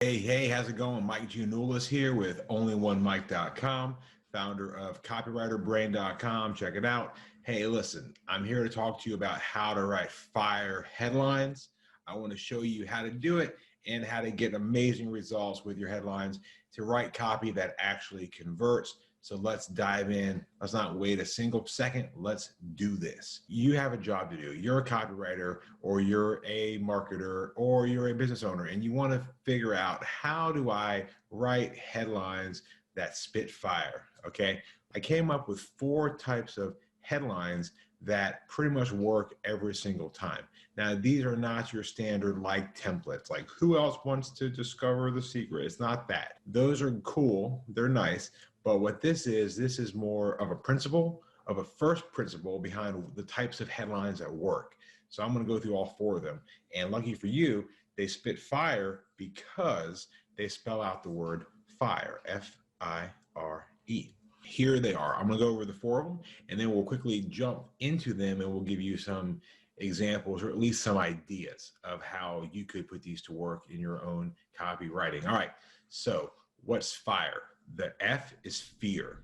Hey, how's it going? Mike Giannoulis here with OnlyOneMike.com, founder of CopywriterBrain.com. Check it out. Hey, listen, I'm here to talk to you about how to write fire headlines. I want to show you how to do it and how to get amazing results with your headlines to write copy that actually converts. So let's dive in. Let's not wait a single second. Let's do this. You have a job to do. You're a copywriter, or you're a marketer, or you're a business owner, and you want to figure out, how do I write headlines that spit fire? Okay. I came up with 4 types of headlines that pretty much work every single time. Now, these are not your standard like templates, like who else wants to discover the secret? It's not that. Those are cool. They're nice. But what this is more of a principle, of a first principle behind the types of headlines that work. So I'm going to go through all 4 of them. And lucky for you, they spit fire because they spell out the word fire, F-I-R-E. Here they are. I'm going to go over the 4 of them, and then we'll quickly jump into them, and we'll give you some examples, or at least some ideas of how you could put these to work in your own copywriting. All right. So what's fire? The F is fear.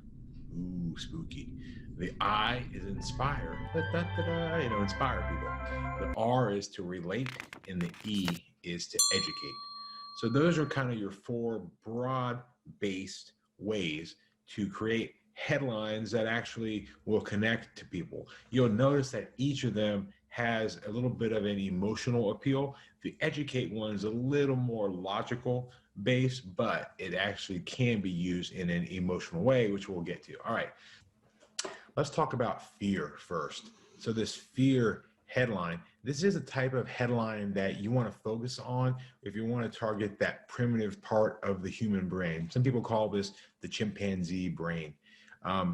Ooh, spooky. The I is inspire. Inspire people. The R is to relate, and the E is to educate. So those are kind of your 4 broad-based ways to create headlines that actually will connect to people. You'll notice that each of them has a little bit of an emotional appeal. The educate one is a little more logical based, but it actually can be used in an emotional way, which we'll get to. All right, let's talk about fear first. So this fear headline, this is a type of headline that you want to focus on if you want to target that primitive part of the human brain. Some people call this the chimpanzee brain.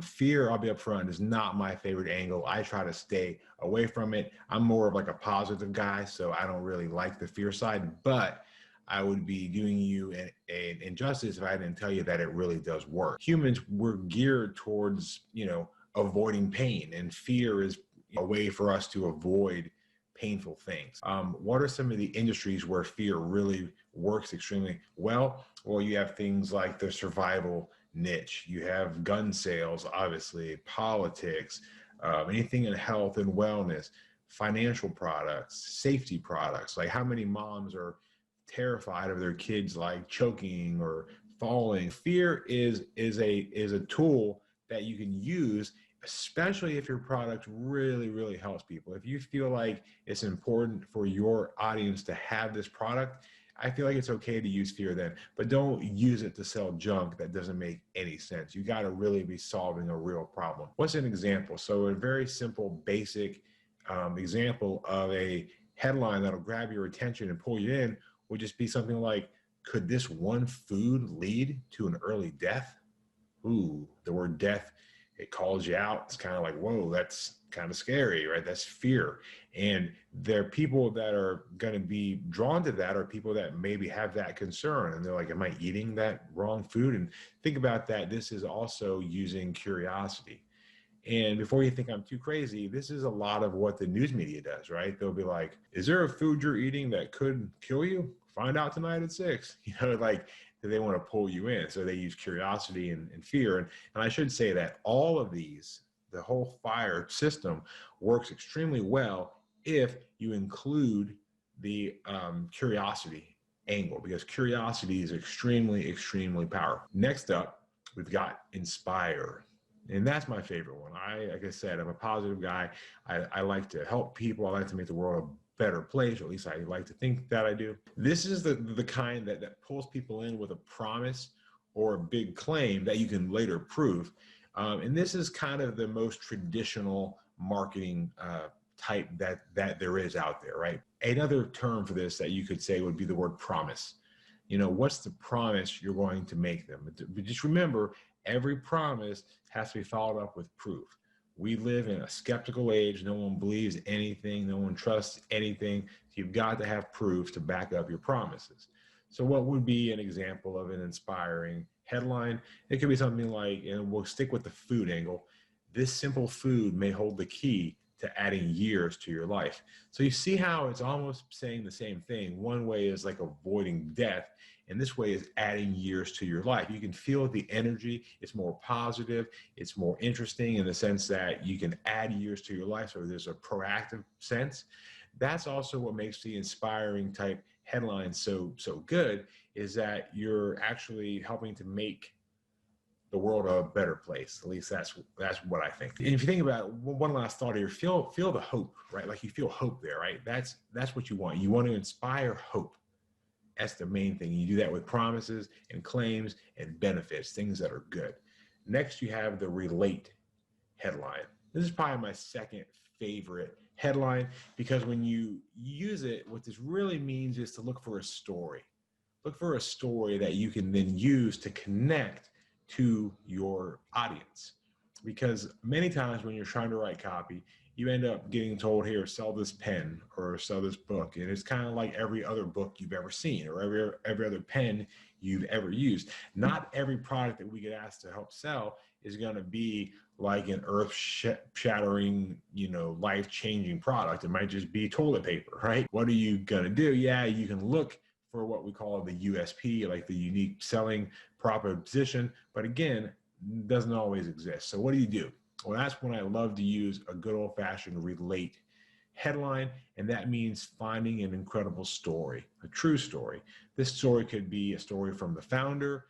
Fear, I'll be upfront, is not my favorite angle. I try to stay away from it. I'm more of like a positive guy, so I don't really like the fear side, but I would be doing you an injustice if I didn't tell you that it really does work. Humans, we're geared towards, avoiding pain, and fear is a way for us to avoid painful things. What are some of the industries where fear really works extremely well? Well, you have things like the survival niche. You have gun sales, obviously, politics, anything in health and wellness, financial products, safety products. Like, how many moms are terrified of their kids like choking or falling? Fear is a tool that you can use, especially if your product really helps people. If you feel like it's important for your audience to have this product, I feel like it's okay to use fear then, but don't use it to sell junk that doesn't make any sense. You got to really be solving a real problem. What's an example? So a very simple, basic example of a headline that'll grab your attention and pull you in would just be something like, could this one food lead to an early death? Ooh, the word death, it calls you out. It's kind of like, whoa, that's kind of scary, right? That's fear. And there are people that are going to be drawn to that, or people that maybe have that concern. And they're like, am I eating that wrong food? And think about that. This is also using curiosity. And before you think I'm too crazy, this is a lot of what the news media does, right? They'll be like, is there a food you're eating that could kill you? Find out tonight at 6. Like, they want to pull you in. So they use curiosity and fear. And I should say that all of these, the whole fire system, works extremely well if you include the curiosity angle, because curiosity is extremely powerful. Next up, we've got inspire. And that's my favorite one. Like I said, I'm a positive guy. I like to help people. I like to make the world a better place, or at least I like to think that I do. This is the kind that pulls people in with a promise or a big claim that you can later prove. And this is kind of the most traditional marketing type that there is out there, right? Another term for this that you could say would be the word promise. What's the promise you're going to make them? But just remember, every promise has to be followed up with proof. We live in a skeptical age. No one believes anything. No one trusts anything. So you've got to have proof to back up your promises. So what would be an example of an inspiring headline? It could be something like, and we'll stick with the food angle, this simple food may hold the key to adding years to your life. So you see how it's almost saying the same thing. One way is like avoiding death, And this way is adding years to your life. You can feel the energy. It's more positive. It's more interesting in the sense that you can add years to your life. So there's a proactive sense. That's also what makes the inspiring type headlines so good, is that you're actually helping to make the world a better place. At least that's what I think. And if you think about it, one last thought here, feel the hope, right? Like you feel hope there, right? That's what you want. You want to inspire hope. That's the main thing. You do that with promises and claims and benefits, things that are good. Next, you have the relate headline. This is probably my second favorite headline, because when you use it, what this really means is to look for a story. Look for a story that you can then use to connect to your audience. Because many times when you're trying to write copy, you end up getting told, here, sell this pen or sell this book. And it's kind of like every other book you've ever seen or every other pen you've ever used. Not every product that we get asked to help sell is going to be like an earth-shattering, life-changing product. It might just be toilet paper, right? What are you going to do? Yeah, you can look for what we call the USP, like the unique selling proposition, but again, doesn't always exist. So what do? Well, that's when I love to use a good old-fashioned relate headline, and that means finding an incredible story, a true story. This story could be a story from the founder,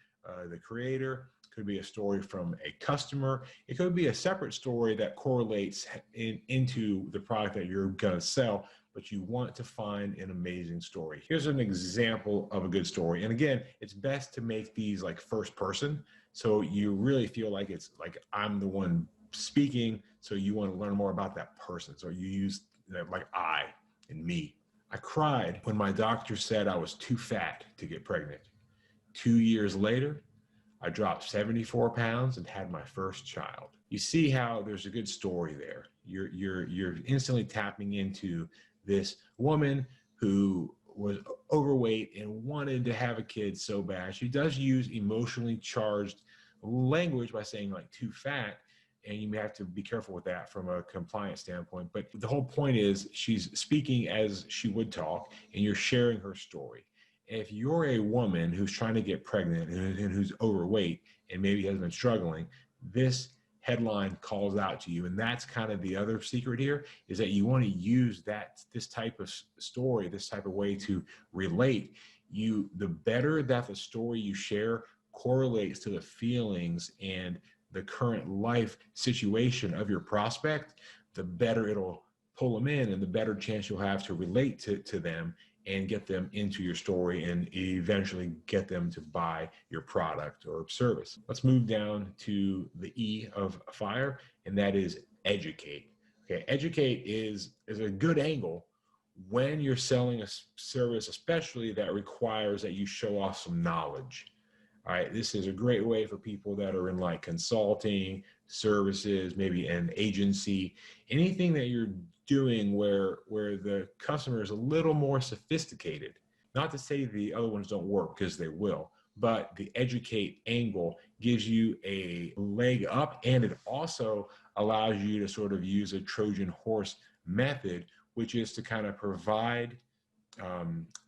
the creator, could be a story from a customer. It could be a separate story that correlates into the product that you're going to sell, but you want to find an amazing story. Here's an example of a good story. And again, it's best to make these like first person, so you really feel like it's like I'm the one speaking, so you want to learn more about that person. So you use like I and me. I cried when my doctor said I was too fat to get pregnant. 2 years later, I dropped 74 pounds and had my first child. You see how there's a good story there. You're instantly tapping into this woman who was overweight and wanted to have a kid so bad. She does use emotionally charged language by saying like too fat, and you may have to be careful with that from a compliance standpoint. But the whole point is she's speaking as she would talk, and you're sharing her story. If you're a woman who's trying to get pregnant and who's overweight and maybe has been struggling, this headline calls out to you. And that's kind of the other secret here, is that you want to use this type of story, this type of way to relate. The better that the story you share correlates to the feelings and the current life situation of your prospect, the better it'll pull them in and the better chance you'll have to relate to them and get them into your story and eventually get them to buy your product or service. Let's move down to the E of FIRE, and that is educate. Okay, educate is a good angle when you're selling a service, especially that requires that you show off some knowledge. All right, this is a great way for people that are in like consulting services, maybe an agency, anything that you're doing where the customer is a little more sophisticated. Not to say the other ones don't work, because they will, but the educate angle gives you a leg up, and it also allows you to sort of use a Trojan horse method, which is to kind of provide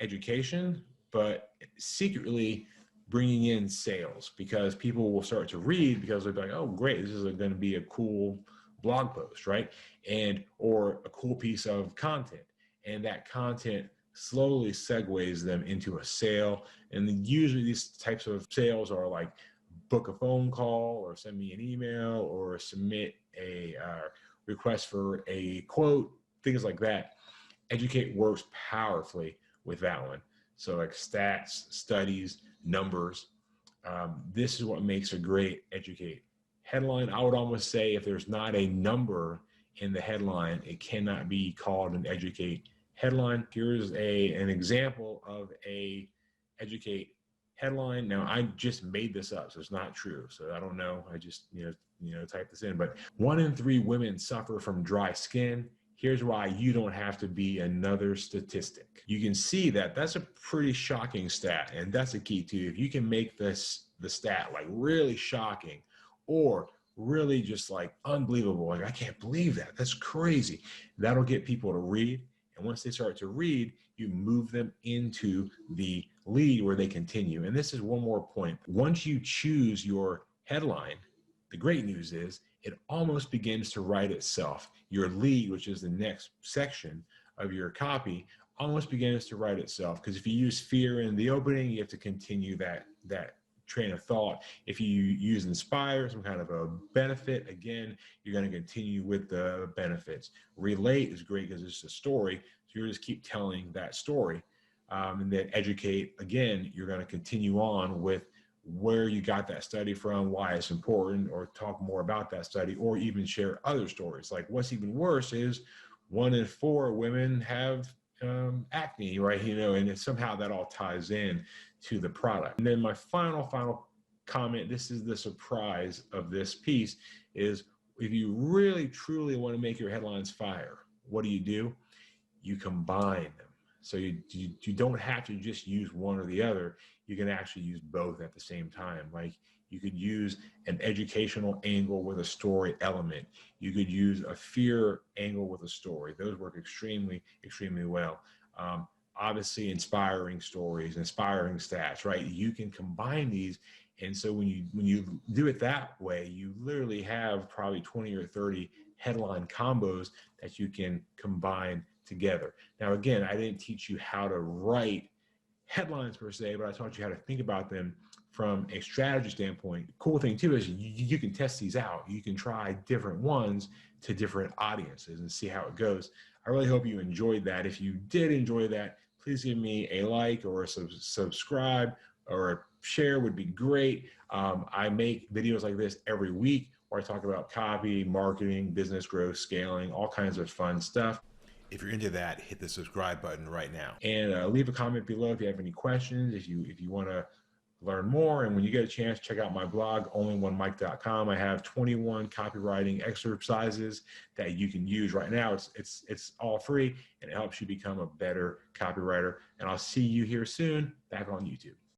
education, but secretly bringing in sales, because people will start to read because they'll be like, oh, great, this is going to be a cool blog post, right? Or a cool piece of content. And that content slowly segues them into a sale. And then usually these types of sales are like book a phone call or send me an email or submit a request for a quote, things like that. Educate works powerfully with that one. So like stats, studies, numbers. This is what makes a great educate headline. I would almost say if there's not a number in the headline, it cannot be called an educate headline. Here's an example of a educate headline. Now, I just made this up, so it's not true. So I don't know. I just typed this in. But 1 in 3 women suffer from dry skin. Here's why you don't have to be another statistic. You can see that that's a pretty shocking stat, and that's a key too. If you can make the stat like really shocking or really just like unbelievable, like I can't believe that, that's crazy, that'll get people to read. And once they start to read, you move them into the lead where they continue. And this is one more point. Once you choose your headline, the great news is it almost begins to write itself. Your lead, which is the next section of your copy, almost begins to write itself. Because if you use fear in the opening, you have to continue that train of thought. If you use inspire, some kind of a benefit, again, you're going to continue with the benefits. Relate is great because it's a story. So you just keep telling that story. And then educate, again, you're going to continue on with where you got that study from, why it's important, or talk more about that study, or even share other stories. Like what's even worse is 1 in 4 women have acne, right? And somehow that all ties in to the product. And then my final comment, this is the surprise of this piece, is if you really truly want to make your headlines fire, what do? You combine them. So you don't have to just use one or the other. You can actually use both at the same time. Like you could use an educational angle with a story element. You could use a fear angle with a story. Those work extremely, extremely well. Obviously, inspiring stories, inspiring stats, right? You can combine these. And so when you do it that way, you literally have probably 20 or 30 headline combos that you can combine together. Now, again, I didn't teach you how to write headlines per se, but I taught you how to think about them from a strategy standpoint. Cool thing too is you can test these out. You can try different ones to different audiences and see how it goes. I really hope you enjoyed that. If you did enjoy that, please give me a like or a subscribe or a share would be great. I make videos like this every week where I talk about copy, marketing, business growth, scaling, all kinds of fun stuff. If you're into that, hit the subscribe button right now. And leave a comment below if you have any questions, if you want to learn more. And when you get a chance, check out my blog, onlyonemike.com. I have 21 copywriting exercises that you can use right now. It's all free, and it helps you become a better copywriter. And I'll see you here soon back on YouTube.